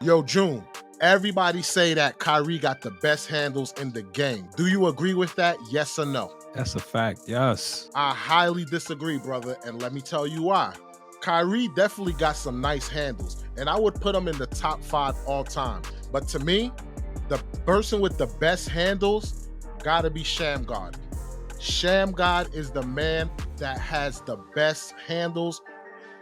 Yo, June, everybody say that Kyrie got the best handles in the game. Do you agree with that? Yes or no? That's a fact, yes. I highly disagree, brother, and let me tell you why. Kyrie definitely got some nice handles, and I would put him in the top 5 all time. But to me, the person with the best handles gotta be Shammgod. Shammgod is the man that has the best handles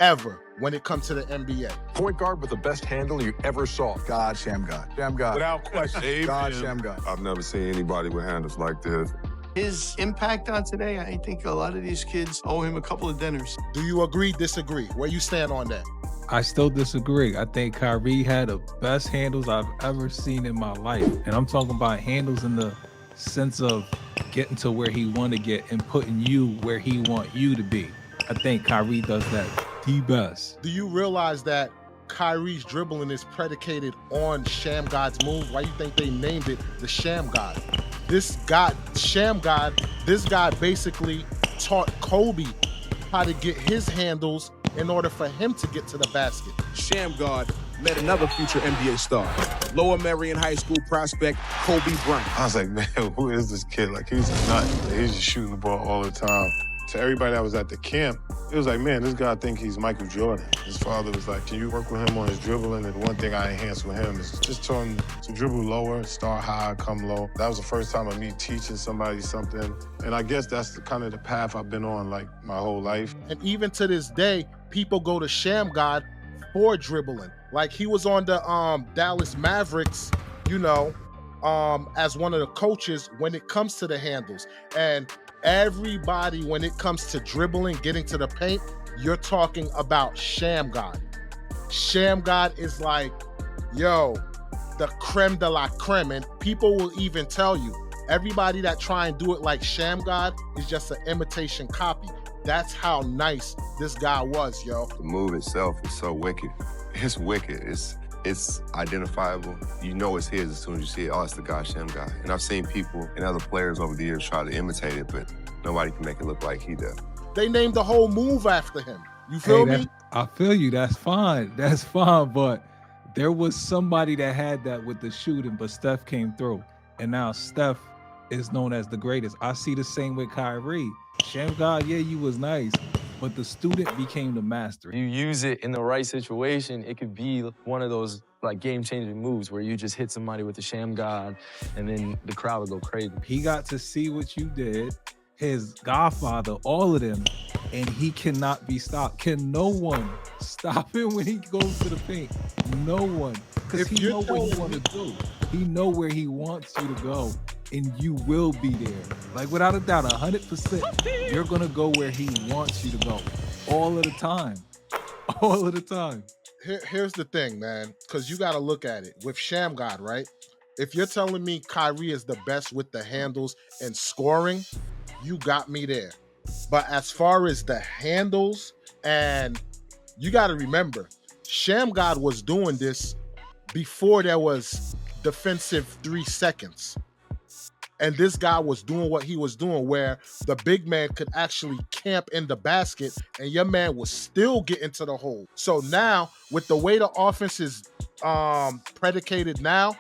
ever when it comes to the NBA. Point guard with the best handle you ever saw. God, Shamgod. Shamgod. Without question. God, Shamgod. I've never seen anybody with handles like this. His impact on today, I think a lot of these kids owe him a couple of dinners. Do you agree, disagree? Where you stand on that? I still disagree. I think Kyrie had the best handles I've ever seen in my life. And I'm talking about handles in the sense of getting to where he want to get and putting you where he want you to be. I think Kyrie does that the best. Do you realize that Kyrie's dribbling is predicated on Shammgod's move? Why do you think they named it the Shammgod? This guy, Shammgod, this guy basically taught Kobe how to get his handles in order for him to get to the basket. Shammgod met another future NBA star, Lower Merion High School prospect Kobe Bryant. I was like, man, who is this kid? Like, he's a nut. He's just shooting the ball all the time. To everybody that was at the camp, it was like, man, this guy think he's Michael Jordan. His father was like, can you work with him on his dribbling? And one thing I enhanced with him is just taught him to dribble lower, start high, come low. That was the first time of me teaching somebody something. And I guess that's the kind of the path I've been on like my whole life. And even to this day, people go to Shammgod for dribbling. Like he was on the Dallas Mavericks, you know, as one of the coaches when it comes to the handles. And everybody, when it comes to dribbling, getting to the paint, you're talking about Shammgod. Shammgod is like, yo, the creme de la creme. And people will even tell you, everybody that try and do it like Shammgod is just an imitation copy. That's how nice this guy was, yo. The move itself is so wicked. It's wicked. It's identifiable. You know it's his as soon as you see it. Oh, it's the guy, Shammgod. And I've seen people and other players over the years try to imitate it, but nobody can make it look like he does. They named the whole move after him. You feel me? I feel you. That's fine. That's fine. But there was somebody that had that with the shooting, but Steph came through. And now Steph is known as the greatest. I see the same with Kyrie. Shammgod, yeah, you was nice, but the student became the master. You use it in the right situation, it could be one of those like game-changing moves where you just hit somebody with the Shammgod and then the crowd will go crazy. He got to see what you did, his godfather, all of them, and he cannot be stopped. Can no one stop him when he goes to the paint? No one, because he know what he want to do. He know where he wants you to go, and you will be there. Like without a doubt, 100%, you're gonna go where he wants you to go, all of the time, all of the time. Here's the thing, man, because you got to look at it with Shammgod, right? If you're telling me Kyrie is the best with the handles and scoring, you got me there. But as far as the handles, and you got to remember, Shammgod was doing this before there was defensive 3 seconds. And this guy was doing what he was doing, where the big man could actually camp in the basket and your man was still getting to the hole. So now, with the way the offense is predicated now,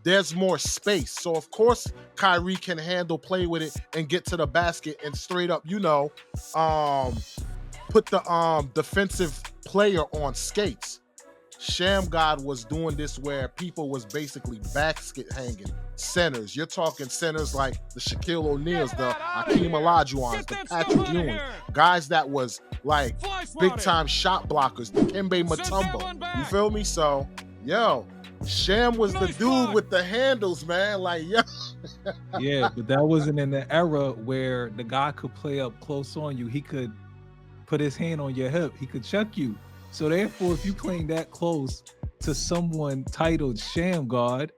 there's more space. So of course, Kyrie can handle, play with it, and get to the basket and straight up, you know, put the defensive player on skates. Shammgod was doing this where people was basically basket hanging. Centers, you're talking centers like the Shaquille O'Neals, the Hakeem Olajuwons, the Patrick Ewing, guys that was like big time shot blockers, the Kembe Mutombo. You feel me? So, yo, Sham was the dude with the handles, man. Like, yo. Yeah, but that wasn't in the era where the guy could play up close on you. He could put his hand on your hip. He could check you. So therefore, if you playing that close to someone titled Shammgod,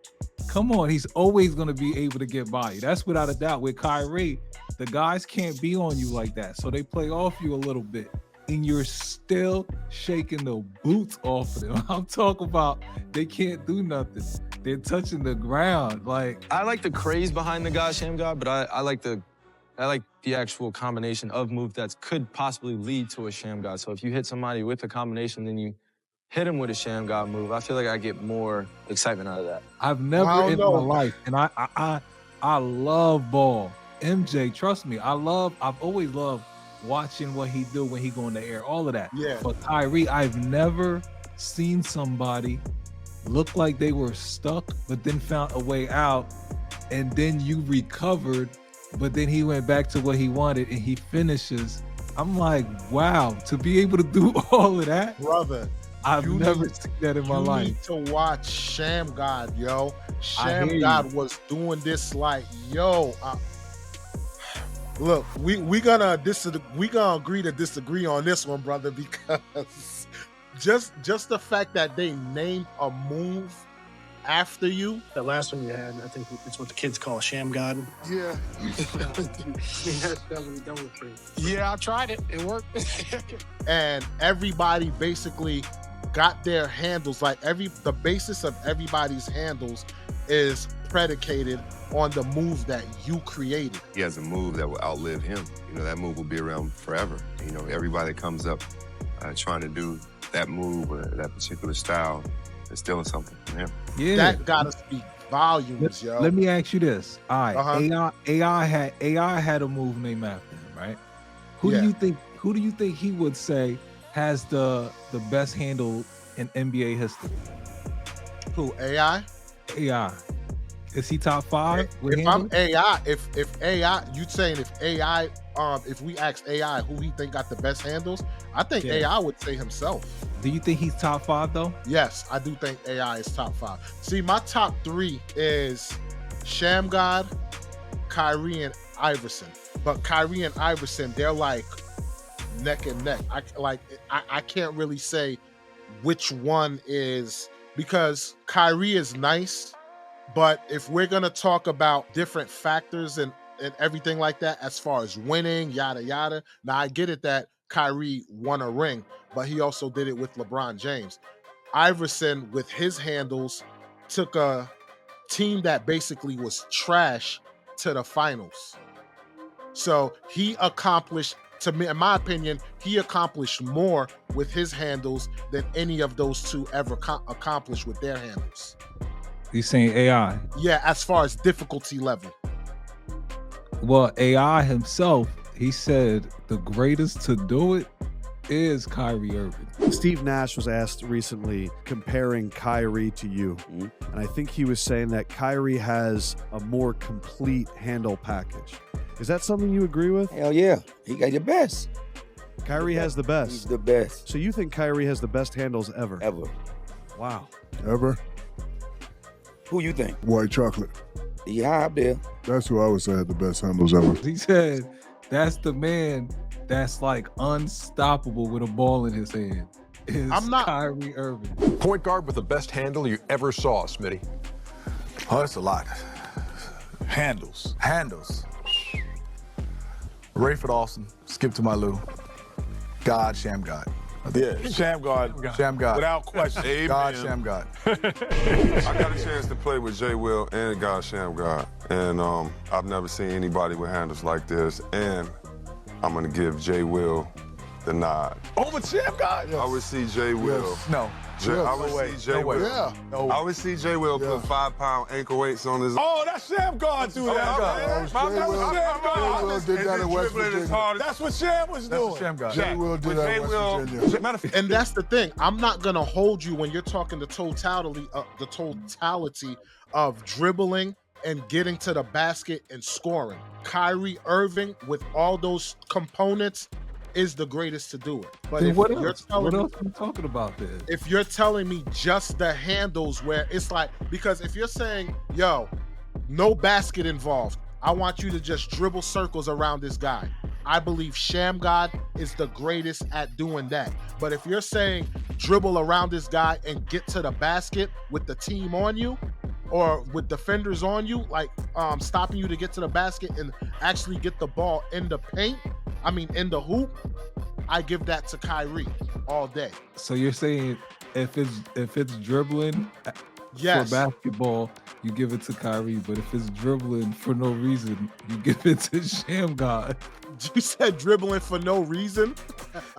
come on, he's always going to be able to get by you. That's without a doubt. With Kyrie, the guys can't be on you like that. So they play off you a little bit. And you're still shaking the boots off of them. I'm talking about they can't do nothing. They're touching the ground. Like, I like the craze behind the guy Shammgod, but I like the actual combination of move that could possibly lead to a Shammgod. So if you hit somebody with a combination, then you hit him with a Shamgod move, I feel like I get more excitement out of that. I've never I don't in my know. life, and I love ball. MJ, trust me, I've always loved watching what he do when he go in the air, all of that. Yeah. But Kyrie, I've never seen somebody look like they were stuck, but then found a way out, and then you recovered, but then he went back to what he wanted and he finishes. I'm like, wow, to be able to do all of that, Brother, I've you never need- seen that in my you life. need to watch Shammgod, yo. I hear Shammgod was doing this like, yo. Look, we gonna agree to disagree on this one, brother, because just the fact that they named a move after you. That last one you had, I think it's what the kids call Shammgod. Yeah. that was pretty. Yeah, I tried it. It worked. And everybody basically got their handles, like the basis of everybody's handles is predicated on the move that you created. He has a move that will outlive him. You know, that move will be around forever. You know, everybody that comes up trying to do that move or that particular style is stealing something from him. Yeah, That gotta speak volumes, yo. let me ask you this. All right, Uh-huh. AI had a move named after him, right? Who Yeah. do you think he would say has the best handle in NBA history? Who, AI? AI. Is he top 5? with If I'm handles? AI, if AI, you saying if AI, if we ask AI who he think got the best handles, I think Yeah. AI would say himself. Do you think he's top 5 though? Yes, I do think AI is top 5. See, my top 3 is Shammgod, Kyrie, and Iverson. But Kyrie and Iverson, they're like neck and neck. I can't really say which one is, because Kyrie is nice, but if we're gonna talk about different factors and everything like that, as far as winning, yada yada. Now I get it that Kyrie won a ring, but he also did it with LeBron James. Iverson, with his handles, took a team that basically was trash to the finals. So he accomplished, to me, in my opinion, he accomplished more with his handles than any of those two ever accomplished with their handles. You saying AI? Yeah, as far as difficulty level. Well, AI himself, he said the greatest to do it is Kyrie Irving. Steve Nash was asked recently comparing Kyrie to you. And I think he was saying that Kyrie has a more complete handle package. Is that something you agree with? Hell yeah. He got the best. Kyrie has the He's best. the best. So you think Kyrie has the best handles ever? Ever. Wow. Ever? Who you think? White chocolate. He high up there. That's who I would say had the best handles ever. He said that's the man that's like unstoppable with a ball in his hand. I'm not Kyrie Irving. Point guard with the best handle you ever saw, Smitty. Oh, that's a lot. Handles. Rayford Austin, Skip to my Lou. God, Shammgod. Yeah, Shamgod. Without question. God, Amen. Shammgod. I got a chance to play with Jay Will and God Shamgod, and I've never seen anybody with handles like this. And I'm gonna give Jay Will the nod. Over Shammgod? I would see Jay Will. No. I would see Jay Will. Yeah. No. I would see Jay Will put 5-pound ankle weights on his. Oh, that's Shammgod do that. Jay Will did that in West Virginia. That's what Sham was doing. Jay Will did that in West Virginia. And that's the thing. I'm not gonna hold you when you're talking the totality of dribbling and getting to the basket and scoring. Kyrie Irving, with all those components, is the greatest to do it. But Then if what you're else? telling What me, else are you talking about then? if you're telling me just the handles, where it's like, because if you're saying, yo, no basket involved, I want you to just dribble circles around this guy, I believe Shammgod is the greatest at doing that. But if you're saying dribble around this guy and get to the basket with the team on you, or with defenders on you, like stopping you to get to the basket and actually get the ball in the paint, in the hoop, I give that to Kyrie all day. So you're saying if it's dribbling Yes. for basketball, you give it to Kyrie, but if it's dribbling for no reason, you give it to Shammgod. You said dribbling for no reason.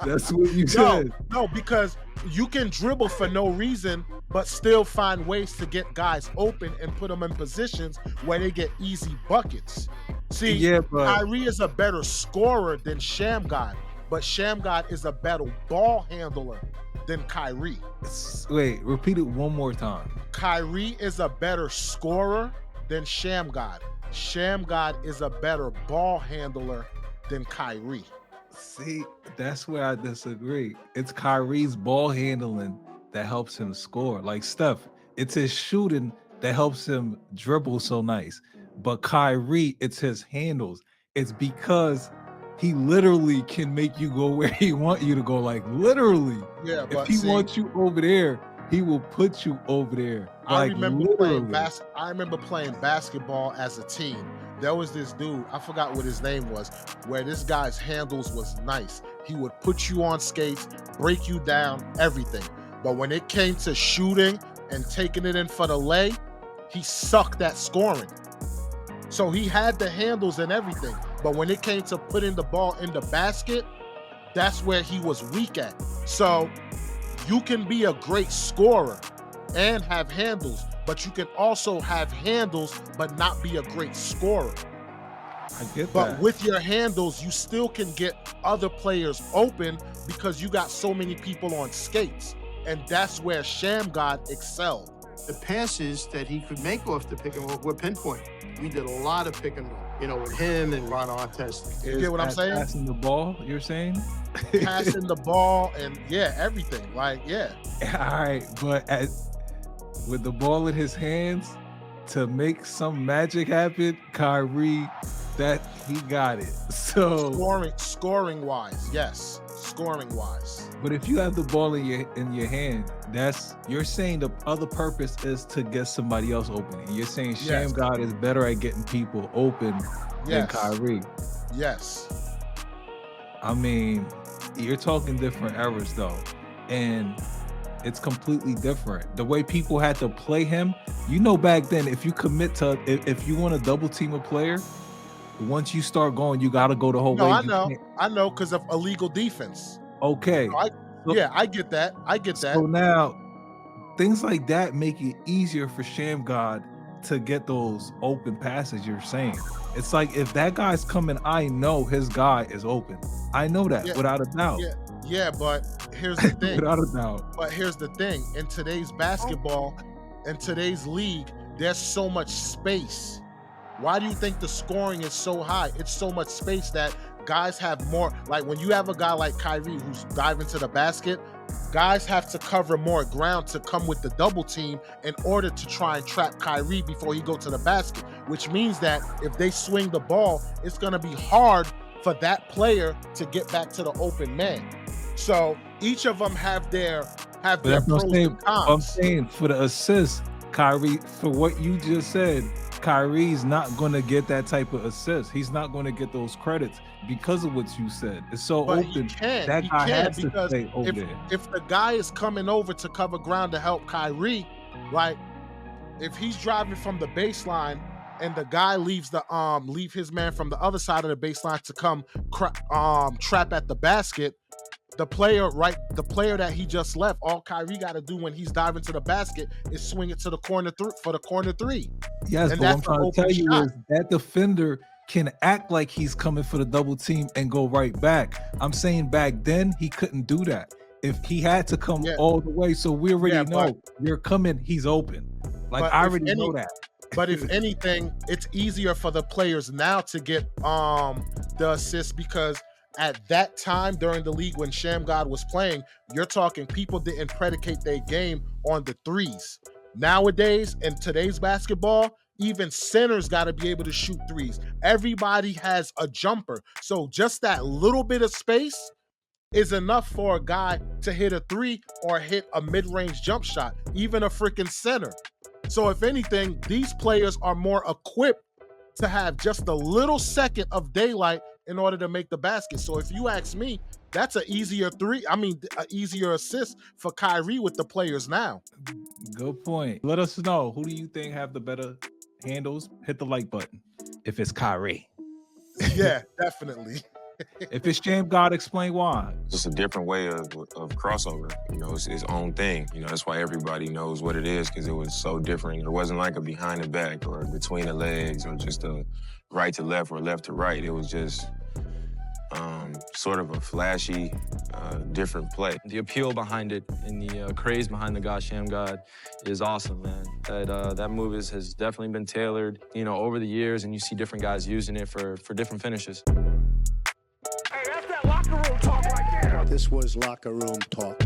That's what you said. No, because you can dribble for no reason, but still find ways to get guys open and put them in positions where they get easy buckets. See, Yeah, but Kyrie is a better scorer than Shammgod, but Shammgod is a better ball handler than Kyrie. wait, repeat it one more time. Kyrie is a better scorer than Shammgod. Shammgod is a better ball handler than Kyrie. See, that's where I disagree. It's Kyrie's ball handling that helps him score. Like Steph, it's his shooting that helps him dribble so nice. But Kyrie, it's his handles. It's because he literally can make you go where he want you to go. Like literally. Yeah, If but he see, wants you over there, he will put you over there. I Like remember literally. I remember playing basketball as a team. There was this dude, I forgot what his name was, where this guy's handles was nice. He would put you on skates, break you down, everything. But when it came to shooting and taking it in for the lay, he sucked at scoring. So he had the handles and everything. But when it came to putting the ball in the basket, that's where he was weak at. So you can be a great scorer and have handles, but you can also have handles but not be a great scorer. I get But that. with your handles, you still can get other players open because you got so many people on skates. And that's where Shammgod excelled. The passes that he could make off the pick and roll were pinpoint. We did a lot of pick and roll, you know, with him and Ron Artest. You get what I'm saying? Passing the ball, you're saying? Passing the ball and yeah, everything. Like, yeah. All right, but with the ball in his hands to make some magic happen, Kyrie, that he got it. So scoring wise, yes. Scoring wise. but if you have the ball in your hand, you're saying the other purpose is to get somebody else open. And you're saying Yes. Shammgod is better at getting people open than Yes. Kyrie. Yes. I mean, you're talking different eras though, and it's completely different. The way people had to play him, you know, back then, if you commit to, if you want to double team a player, once you start going, you got to go the whole No, way. I know, because of illegal defense. Okay. Yeah, I get that. I get that. So now, things like that make it easier for Shammgod to get those open passes you're saying. It's like if that guy's coming, I know his guy is open. I know that without a doubt. Yeah, but here's the thing. Without a doubt. But here's the thing. In today's basketball, in today's league, there's so much space. Why do you think the scoring is so high? It's so much space that guys have more. Like when you have a guy like Kyrie who's diving to the basket, guys have to cover more ground to come with the double team in order to try and trap Kyrie before he go to the basket, which means that if they swing the ball, it's going to be hard for that player to get back to the open man. So each of them have their pros and cons. I'm saying for the assist, Kyrie, for what you just said, Kyrie's not going to get that type of assist. He's not going to get those credits because of what you said. It's so But open. he can. That He guy can has to because stay over there. if the guy is coming over to cover ground to help Kyrie, like if he's driving from the baseline and the guy leave his man from the other side of the baseline to come trap at the basket, the player that he just left, all Kyrie got to do when he's diving to the basket is swing it to the corner for the corner three. Yes, And but what I'm that's trying an to tell open you shot. is that defender can act like he's coming for the double team and go right back. I'm saying back then he couldn't do that. If he had to come all the way, so we already know you're coming, he's open. Like But I if already know that. But if anything, it's easier for the players now to get the assist because at that time during the league when Shammgod was playing, you're talking people didn't predicate their game on the threes. Nowadays, in today's basketball, even centers got to be able to shoot threes. Everybody has a jumper. So just that little bit of space is enough for a guy to hit a three or hit a mid-range jump shot, even a freaking center. So if anything, these players are more equipped to have just a little second of daylight in order to make the basket. So if you ask me, that's an easier easier assist for Kyrie with the players now. Good point. Let us know, who do you think have the better handles? Hit the like button if it's Kyrie. Yeah, definitely. If it's Shamgod, explain why. Just a different way of crossover. You know, it's its own thing. You know, that's why everybody knows what it is, because it was so different. It wasn't like a behind the back or between the legs or just a right to left or left to right. It was just sort of a flashy, different play. The appeal behind it and the craze behind the God Shamgod is awesome, man. That move has definitely been tailored, you know, over the years, and you see different guys using it for different finishes. Hey, that's that locker room talk right there. This was locker room talk.